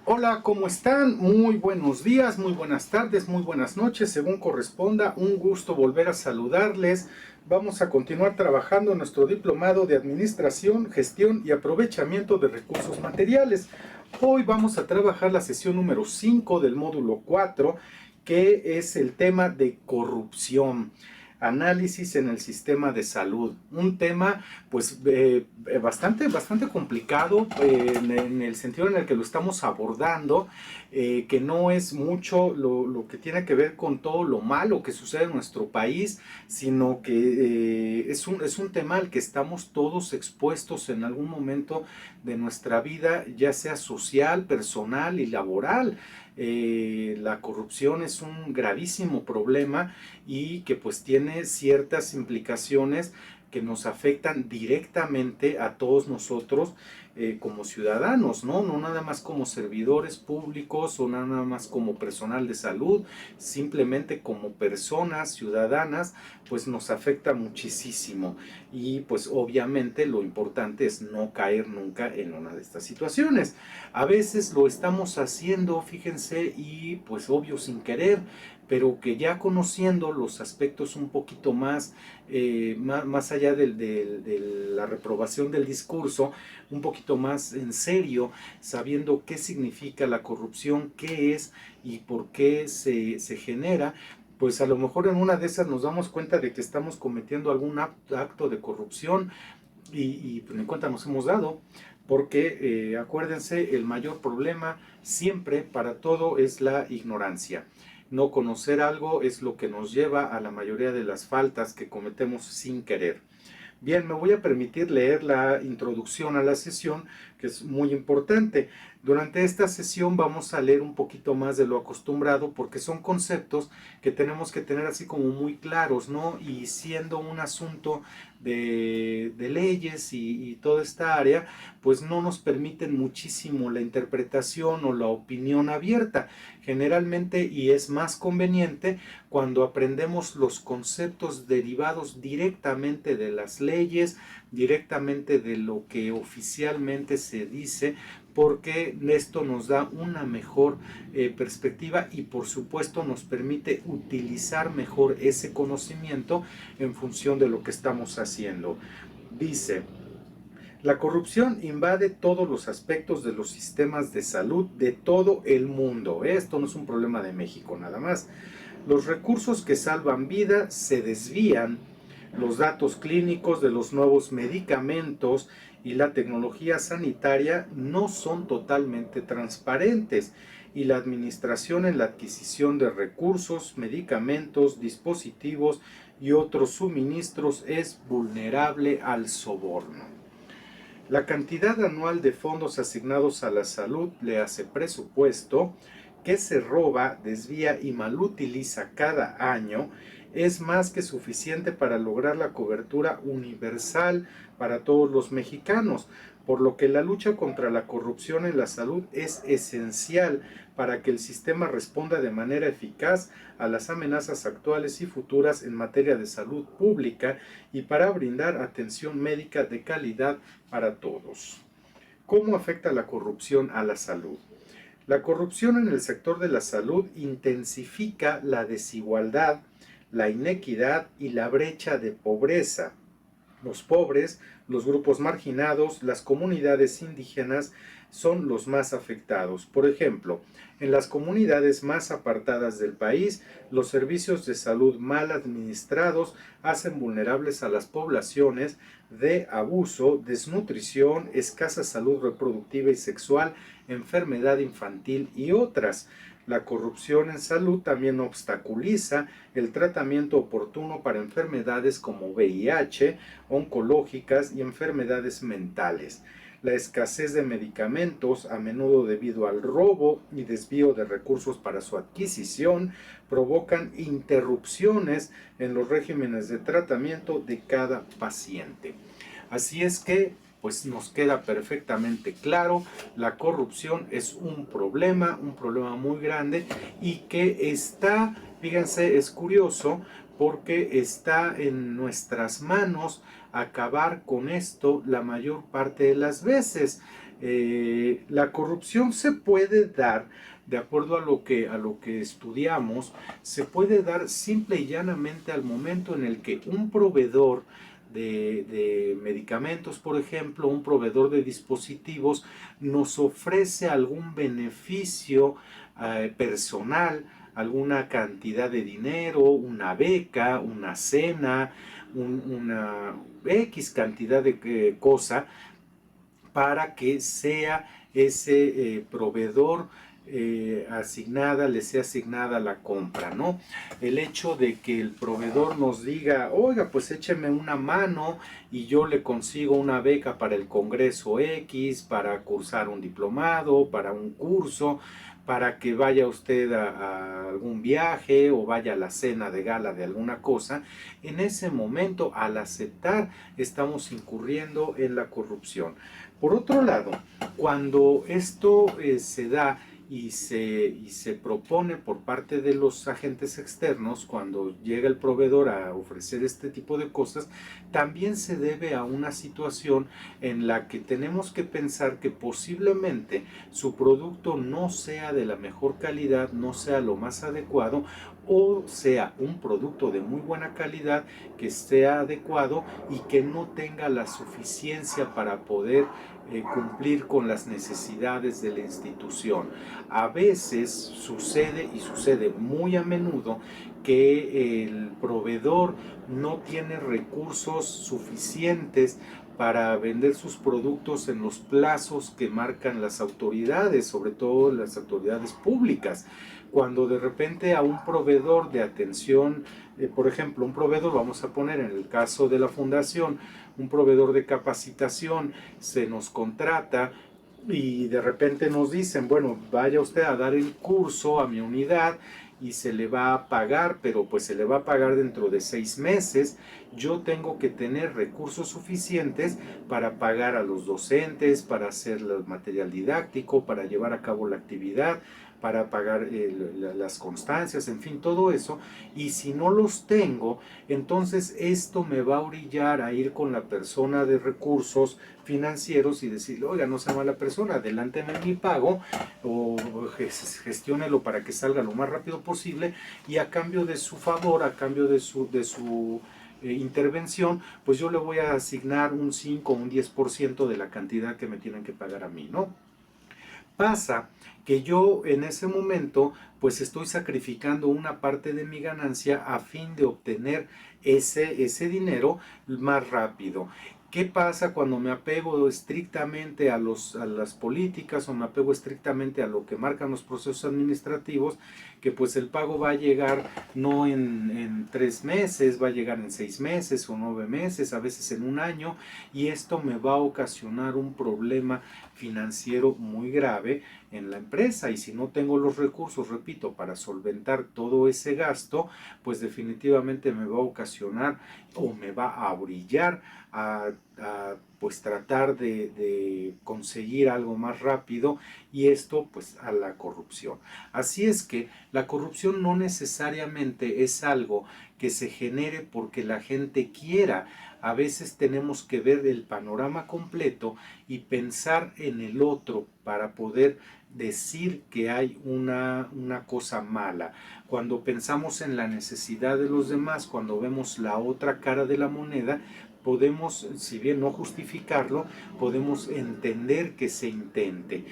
Hola, ¿cómo están? Muy buenos días, muy buenas tardes, muy buenas noches, según corresponda. Un gusto volver a saludarles. Vamos a continuar trabajando en nuestro diplomado de Administración, Gestión y Aprovechamiento de Recursos Materiales. Hoy vamos a trabajar la sesión número 5 del módulo 4, que es el tema de corrupción. Análisis en el sistema de salud. Un tema pues bastante complicado en el sentido en el que lo estamos abordando, que no es mucho lo que tiene que ver con todo lo malo que sucede en nuestro país, sino que es un tema al que estamos todos expuestos en algún momento de nuestra vida, ya sea social, personal y laboral. La corrupción es un gravísimo problema y que pues tiene ciertas implicaciones que nos afectan directamente a todos nosotros como ciudadanos, ¿no? No nada más como servidores públicos o nada más como personal de salud, simplemente como personas ciudadanas, pues nos afecta muchísimo. Y pues obviamente lo importante es no caer nunca en una de estas situaciones. A veces lo estamos haciendo, fíjense, y pues obvio sin querer, pero que ya conociendo los aspectos un poquito más allá de la reprobación del discurso, un poquito más en serio, sabiendo qué significa la corrupción, qué es y por qué se genera, pues a lo mejor en una de esas nos damos cuenta de que estamos cometiendo algún acto de corrupción y pues ni cuenta nos hemos dado, porque acuérdense, el mayor problema siempre para todo es la ignorancia. No conocer algo es lo que nos lleva a la mayoría de las faltas que cometemos sin querer. Bien, me voy a permitir leer la introducción a la sesión, que es muy importante. Durante esta sesión vamos a leer un poquito más de lo acostumbrado, porque son conceptos que tenemos que tener así como muy claros, ¿no? Y siendo un asunto de leyes y toda esta área, pues no nos permiten muchísimo la interpretación o la opinión abierta. Generalmente, y es más conveniente, cuando aprendemos los conceptos derivados directamente de las leyes, directamente de lo que oficialmente se dice, porque esto nos da una mejor perspectiva y por supuesto nos permite utilizar mejor ese conocimiento en función de lo que estamos haciendo. Dice: la corrupción invade todos los aspectos de los sistemas de salud de todo el mundo. Esto no es un problema de México nada más. Los recursos que salvan vida se desvían, los datos clínicos de los nuevos medicamentos y la tecnología sanitaria no son totalmente transparentes y la administración en la adquisición de recursos, medicamentos, dispositivos y otros suministros es vulnerable al soborno. La cantidad anual de fondos asignados a la salud, le hace presupuesto, que se roba, desvía y malutiliza cada año, es más que suficiente para lograr la cobertura universal para todos los mexicanos, por lo que la lucha contra la corrupción en la salud es esencial para que el sistema responda de manera eficaz a las amenazas actuales y futuras en materia de salud pública y para brindar atención médica de calidad para todos. ¿Cómo afecta la corrupción a la salud? La corrupción en el sector de la salud intensifica la desigualdad, la inequidad y la brecha de pobreza. Los pobres, los grupos marginados, las comunidades indígenas son los más afectados. Por ejemplo, en las comunidades más apartadas del país, los servicios de salud mal administrados hacen vulnerables a las poblaciones de abuso, desnutrición, escasa salud reproductiva y sexual, enfermedad infantil y otras. La corrupción en salud también obstaculiza el tratamiento oportuno para enfermedades como VIH, oncológicas y enfermedades mentales. La escasez de medicamentos, a menudo debido al robo y desvío de recursos para su adquisición, provocan interrupciones en los regímenes de tratamiento de cada paciente. Así es que pues nos queda perfectamente claro, la corrupción es un problema muy grande y que está, fíjense, es curioso porque está en nuestras manos acabar con esto la mayor parte de las veces. La corrupción se puede dar, de acuerdo a lo que estudiamos, se puede dar simple y llanamente al momento en el que un proveedor de medicamentos, por ejemplo, un proveedor de dispositivos, nos ofrece algún beneficio personal, alguna cantidad de dinero, una beca, una cena, una X cantidad de cosa para que sea ese proveedor le sea asignada la compra, ¿no? El hecho de que el proveedor nos diga, oiga, pues écheme una mano y yo le consigo una beca para el Congreso X, para cursar un diplomado, para un curso, para que vaya usted a algún viaje o vaya a la cena de gala de alguna cosa, en ese momento, al aceptar, estamos incurriendo en la corrupción. Por otro lado, cuando esto se da y se propone por parte de los agentes externos, cuando llega el proveedor a ofrecer este tipo de cosas, también se debe a una situación en la que tenemos que pensar que posiblemente su producto no sea de la mejor calidad, no sea lo más adecuado, o sea un producto de muy buena calidad que sea adecuado y que no tenga la suficiencia para poder cumplir con las necesidades de la institución. A veces sucede, y sucede muy a menudo, que el proveedor no tiene recursos suficientes para vender sus productos en los plazos que marcan las autoridades, sobre todo las autoridades públicas. Cuando de repente a un proveedor de atención, por ejemplo, un proveedor, vamos a poner en el caso de la fundación, un proveedor de capacitación se nos contrata y de repente nos dicen, bueno, vaya usted a dar el curso a mi unidad y se le va a pagar, pero pues se le va a pagar dentro de 6 meses. Yo tengo que tener recursos suficientes para pagar a los docentes, para hacer el material didáctico, para llevar a cabo la actividad, para pagar las constancias, en fin, todo eso. Y si no los tengo, entonces esto me va a orillar a ir con la persona de recursos financieros y decirle, oiga, no sea mala persona, adelánteme mi pago o gestiónelo para que salga lo más rápido posible y a cambio de su favor, a cambio de su intervención, pues yo le voy a asignar un 5 o un 10% de la cantidad que me tienen que pagar a mí, ¿no? Pasa que yo en ese momento pues estoy sacrificando una parte de mi ganancia a fin de obtener ese dinero más rápido. ¿Qué pasa cuando me apego estrictamente a las políticas o me apego estrictamente a lo que marcan los procesos administrativos? Que pues el pago va a llegar no en 3 meses, va a llegar en 6 meses o 9 meses, a veces en un año, y esto me va a ocasionar un problema financiero muy grave en la empresa. Y si no tengo los recursos, repito, para solventar todo ese gasto, pues definitivamente me va a ocasionar o me va a brillar pues tratar de conseguir algo más rápido, y esto pues a la corrupción. Así es que la corrupción no necesariamente es algo que se genere porque la gente quiera. A veces tenemos que ver el panorama completo y pensar en el otro para poder decir que hay una cosa mala. Cuando pensamos en la necesidad de los demás, cuando vemos la otra cara de la moneda, podemos, si bien no justificarlo, podemos entender que se intente.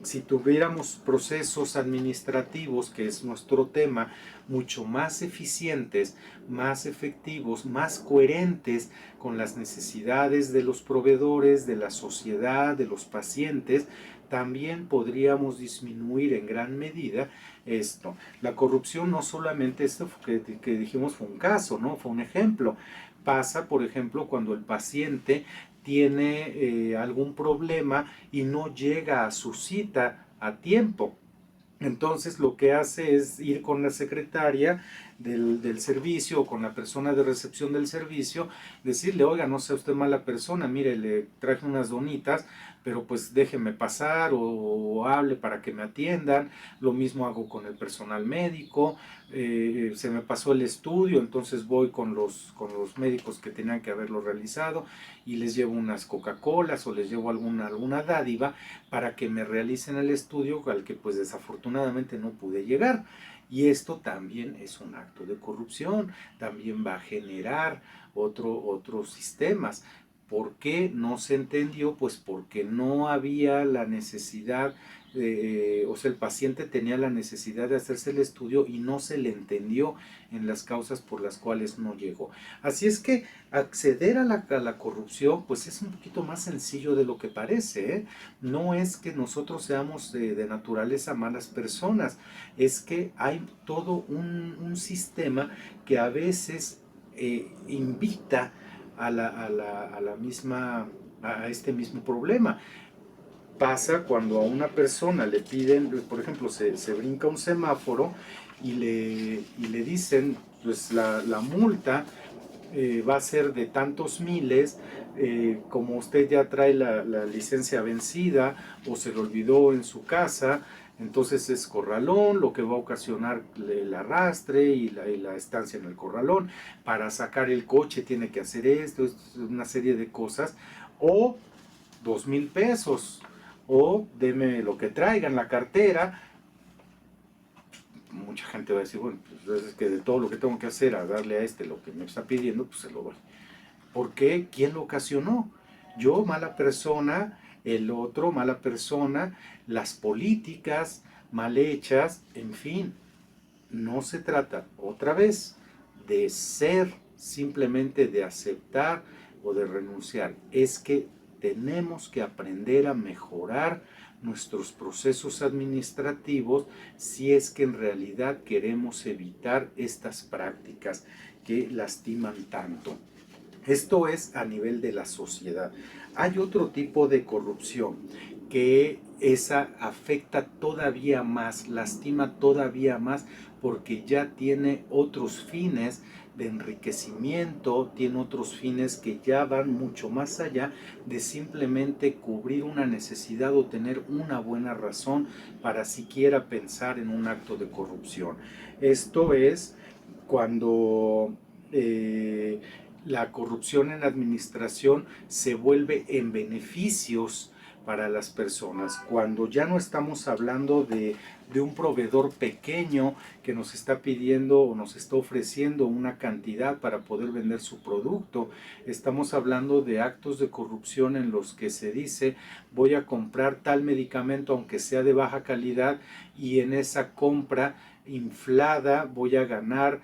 Si tuviéramos procesos administrativos, que es nuestro tema, mucho más eficientes, más efectivos, más coherentes con las necesidades de los proveedores, de la sociedad, de los pacientes, también podríamos disminuir en gran medida esto. La corrupción no solamente esto que dijimos fue un caso, ¿no? Fue un ejemplo. Pasa, por ejemplo, cuando el paciente tiene algún problema y no llega a su cita a tiempo. Entonces lo que hace es ir con la secretaria, del servicio o con la persona de recepción del servicio, decirle, oiga, no sea usted mala persona, mire, le traje unas donitas, pero pues déjeme pasar o hable para que me atiendan. Lo mismo hago con el personal médico. Se me pasó el estudio, entonces voy con los médicos que tenían que haberlo realizado y les llevo unas Coca-Colas o les llevo alguna dádiva para que me realicen el estudio al que pues desafortunadamente no pude llegar. Y esto también es un acto de corrupción, también va a generar otros sistemas. ¿Por qué no se entendió? Pues porque no había la necesidad, o sea, el paciente tenía la necesidad de hacerse el estudio y no se le entendió en las causas por las cuales no llegó. Así es que acceder a la corrupción, pues es un poquito más sencillo de lo que parece, ¿eh? No es que nosotros seamos de naturaleza malas personas, es que hay todo un sistema que a veces invita a este mismo problema. Pasa cuando a una persona le piden, por ejemplo, se brinca un semáforo y le dicen, pues la multa va a ser de tantos miles, como usted ya trae la licencia vencida o se le olvidó en su casa, entonces es corralón, lo que va a ocasionar el arrastre y la estancia en el corralón. Para sacar el coche tiene que hacer esto, una serie de cosas. O 2,000 pesos, o deme lo que traiga en la cartera. Mucha gente va a decir, bueno, pues es que de todo lo que tengo que hacer a darle a lo que me está pidiendo, pues se lo doy. ¿Por qué? ¿Quién lo ocasionó? Yo, mala persona, el otro, mala persona, las políticas mal hechas, en fin. No se trata, otra vez, de ser, simplemente de aceptar o de renunciar. Es que tenemos que aprender a mejorar nuestros procesos administrativos si es que en realidad queremos evitar estas prácticas que lastiman tanto. Esto es a nivel de la sociedad. Hay otro tipo de corrupción que esa afecta todavía más, lastima todavía más, porque ya tiene otros fines de enriquecimiento, tiene otros fines que ya van mucho más allá de simplemente cubrir una necesidad o tener una buena razón para siquiera pensar en un acto de corrupción. Esto es cuando la corrupción en administración se vuelve en beneficios para las personas, cuando ya no estamos hablando de un proveedor pequeño que nos está pidiendo o nos está ofreciendo una cantidad para poder vender su producto. Estamos hablando de actos de corrupción en los que se dice, voy a comprar tal medicamento aunque sea de baja calidad, y en esa compra inflada voy a ganar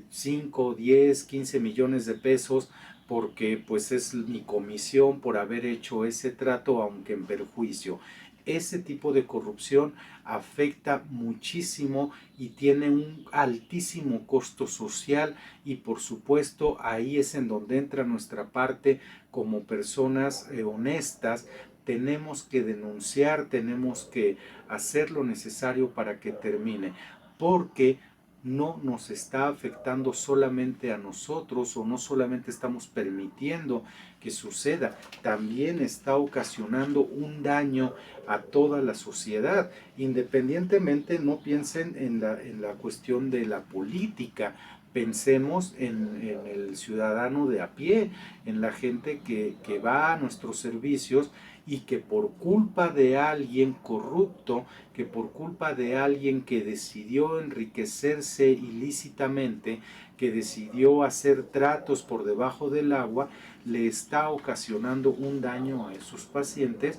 5, 10, 15 millones de pesos, porque pues es mi comisión por haber hecho ese trato aunque en perjuicio. Ese tipo de corrupción afecta muchísimo y tiene un altísimo costo social, y por supuesto ahí es en donde entra nuestra parte como personas honestas. Tenemos que denunciar, tenemos que hacer lo necesario para que termine, porque no nos está afectando solamente a nosotros, o no solamente estamos permitiendo que suceda, también está ocasionando un daño a toda la sociedad. Independientemente, no piensen en la cuestión de la política, pensemos en el ciudadano de a pie, en la gente que va a nuestros servicios y que por culpa de alguien corrupto, que por culpa de alguien que decidió enriquecerse ilícitamente, que decidió hacer tratos por debajo del agua, le está ocasionando un daño a esos pacientes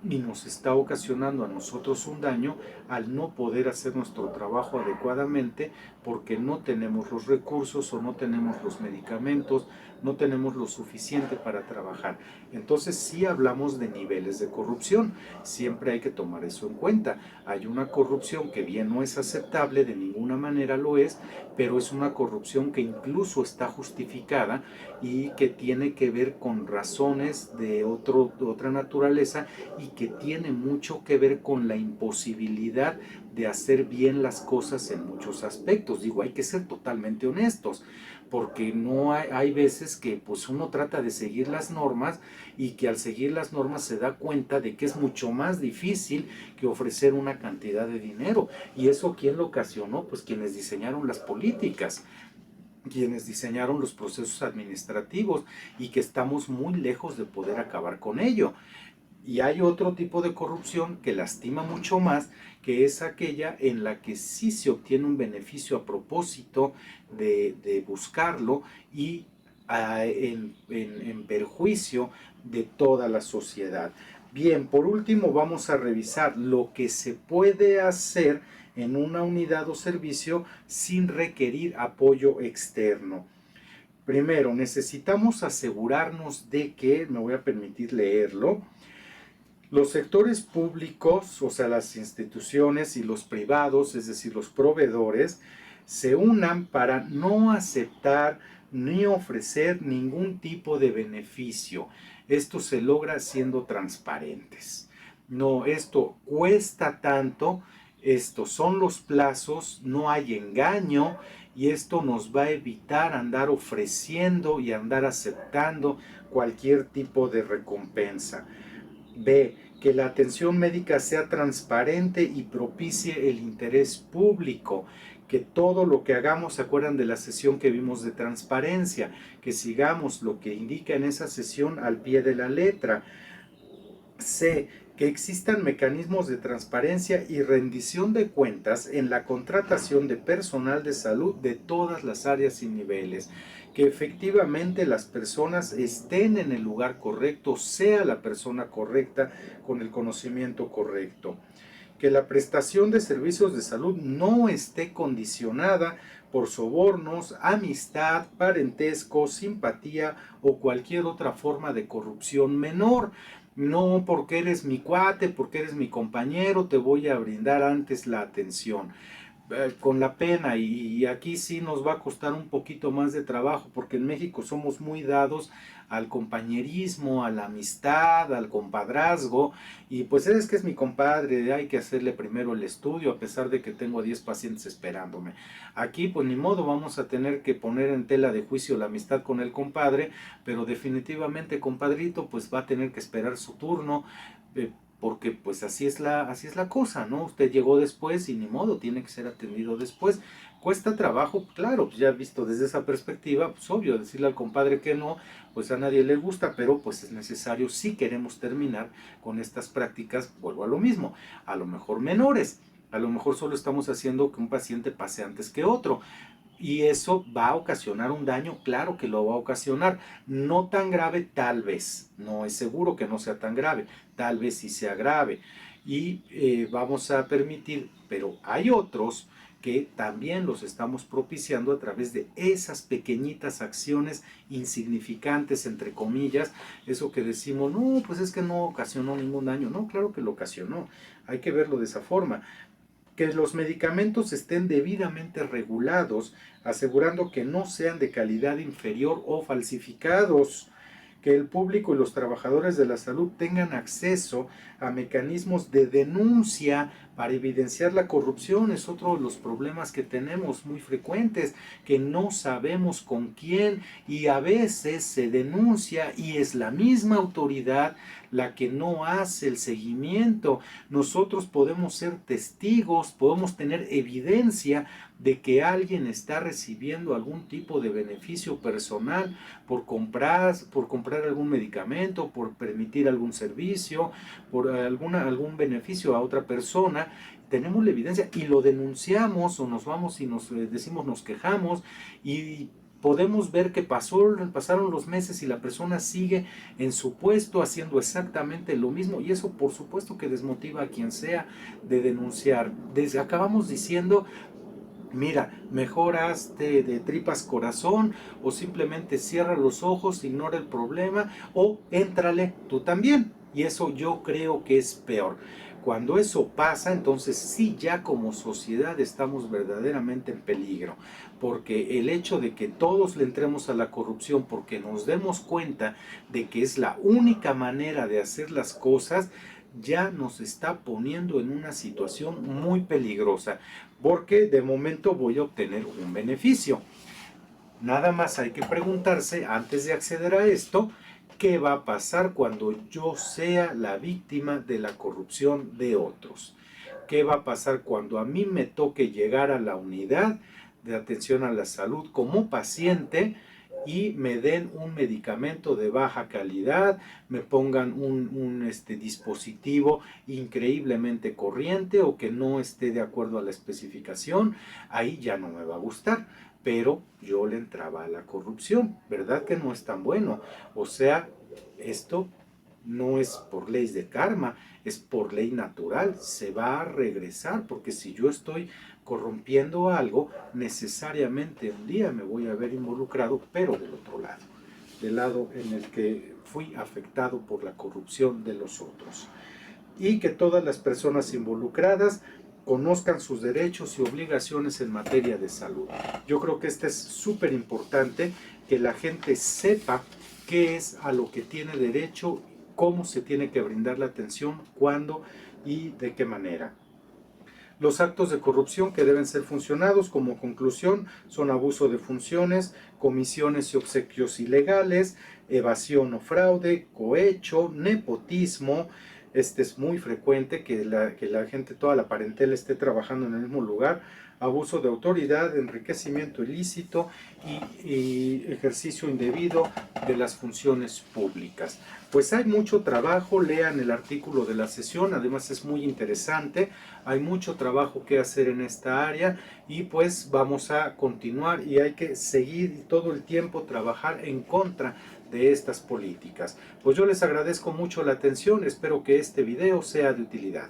y nos está ocasionando a nosotros un daño al no poder hacer nuestro trabajo adecuadamente, porque no tenemos los recursos o no tenemos los medicamentos no tenemos lo suficiente para trabajar. Entonces sí hablamos de niveles de corrupción, siempre hay que tomar eso en cuenta. Hay una corrupción que bien no es aceptable, de ninguna manera lo es, pero es una corrupción que incluso está justificada y que tiene que ver con razones de otra naturaleza y que tiene mucho que ver con la imposibilidad de hacer bien las cosas en muchos aspectos. Digo, hay que ser totalmente honestos, porque no hay veces que pues uno trata de seguir las normas y que al seguir las normas se da cuenta de que es mucho más difícil que ofrecer una cantidad de dinero. ¿Y eso quién lo ocasionó? Pues quienes diseñaron las políticas, quienes diseñaron los procesos administrativos, y que estamos muy lejos de poder acabar con ello. Y hay otro tipo de corrupción que lastima mucho más, que es aquella en la que sí se obtiene un beneficio a propósito de buscarlo y en perjuicio de toda la sociedad. Bien, por último vamos a revisar lo que se puede hacer en una unidad o servicio sin requerir apoyo externo. Primero, necesitamos asegurarnos de que, me voy a permitir leerlo, los sectores públicos, o sea, las instituciones, y los privados, es decir, los proveedores, se unan para no aceptar ni ofrecer ningún tipo de beneficio. Esto se logra siendo transparentes. No, esto cuesta tanto, estos son los plazos, no hay engaño, y esto nos va a evitar andar ofreciendo y andar aceptando cualquier tipo de recompensa. B. Que la atención médica sea transparente y propicie el interés público. Que todo lo que hagamos, ¿se acuerdan de la sesión que vimos de transparencia? Que sigamos lo que indica en esa sesión al pie de la letra. C. Que existan mecanismos de transparencia y rendición de cuentas en la contratación de personal de salud de todas las áreas y niveles. Que efectivamente las personas estén en el lugar correcto, sea la persona correcta, con el conocimiento correcto. Que la prestación de servicios de salud no esté condicionada por sobornos, amistad, parentesco, simpatía o cualquier otra forma de corrupción menor. No porque eres mi cuate, porque eres mi compañero, te voy a brindar antes la atención. Con la pena, y aquí sí nos va a costar un poquito más de trabajo, porque en México somos muy dados al compañerismo, a la amistad, al compadrazgo, y pues es que es mi compadre, hay que hacerle primero el estudio a pesar de que tengo 10 pacientes esperándome. Aquí pues ni modo, vamos a tener que poner en tela de juicio la amistad con el compadre, pero definitivamente compadrito pues va a tener que esperar su turno, porque pues así es la cosa, ¿no? Usted llegó después y ni modo, tiene que ser atendido después. Cuesta trabajo, claro, pues ya visto desde esa perspectiva, pues obvio, decirle al compadre que no, pues a nadie le gusta, pero pues es necesario si queremos terminar con estas prácticas, vuelvo a lo mismo, a lo mejor menores, a lo mejor solo estamos haciendo que un paciente pase antes que otro, y eso va a ocasionar un daño, claro que lo va a ocasionar, no tan grave tal vez, no es seguro que no sea tan grave, tal vez sí sea grave, y vamos a permitir, pero hay otros que también los estamos propiciando a través de esas pequeñitas acciones insignificantes, entre comillas, eso que decimos, no, pues es que no ocasionó ningún daño, no, claro que lo ocasionó, hay que verlo de esa forma. Que los medicamentos estén debidamente regulados, asegurando que no sean de calidad inferior o falsificados. Que el público y los trabajadores de la salud tengan acceso a mecanismos de denuncia para evidenciar la corrupción. Es otro de los problemas que tenemos muy frecuentes, que no sabemos con quién, y a veces se denuncia y es la misma autoridad la que no hace el seguimiento. Nosotros podemos ser testigos, podemos tener evidencia de que alguien está recibiendo algún tipo de beneficio personal por comprar algún medicamento, por permitir algún servicio, por algún beneficio a otra persona. Tenemos la evidencia y lo denunciamos, o nos vamos y nos decimos, nos quejamos, y podemos ver que pasaron los meses y la persona sigue en su puesto haciendo exactamente lo mismo, y eso por supuesto que desmotiva a quien sea de denunciar. Acabamos diciendo mira, mejor hazte de tripas corazón o simplemente cierra los ojos, ignora el problema o éntrale tú también. Y eso yo creo que es peor. Cuando eso pasa, entonces sí, ya como sociedad estamos verdaderamente en peligro, porque el hecho de que todos le entremos a la corrupción porque nos demos cuenta de que es la única manera de hacer las cosas, ya nos está poniendo en una situación muy peligrosa, porque de momento voy a obtener un beneficio. Nada más hay que preguntarse antes de acceder a esto, ¿qué va a pasar cuando yo sea la víctima de la corrupción de otros? ¿Qué va a pasar cuando a mí me toque llegar a la unidad de atención a la salud como paciente y me den un medicamento de baja calidad, me pongan un dispositivo increíblemente corriente o que no esté de acuerdo a la especificación? Ahí ya no me va a gustar, pero yo le entraba a la corrupción, ¿verdad que no es tan bueno? O sea, esto no es por ley de karma, es por ley natural, se va a regresar, porque si yo estoy corrompiendo algo, necesariamente un día me voy a ver involucrado, pero del otro lado, del lado en el que fui afectado por la corrupción de los otros. Y que todas las personas involucradas conozcan sus derechos y obligaciones en materia de salud. Yo creo que esto es súper importante, que la gente sepa qué es a lo que tiene derecho, cómo se tiene que brindar la atención, cuándo y de qué manera. Los actos de corrupción que deben ser funcionados como conclusión son abuso de funciones, comisiones y obsequios ilegales, evasión o fraude, cohecho, nepotismo. Este es muy frecuente que la gente, toda la parentela esté trabajando en el mismo lugar, abuso de autoridad, enriquecimiento ilícito y ejercicio indebido de las funciones públicas. Pues hay mucho trabajo, lean el artículo de la sesión, además es muy interesante, hay mucho trabajo que hacer en esta área y pues vamos a continuar y hay que seguir todo el tiempo trabajar en contra de estas políticas. Pues yo les agradezco mucho la atención, espero que este video sea de utilidad.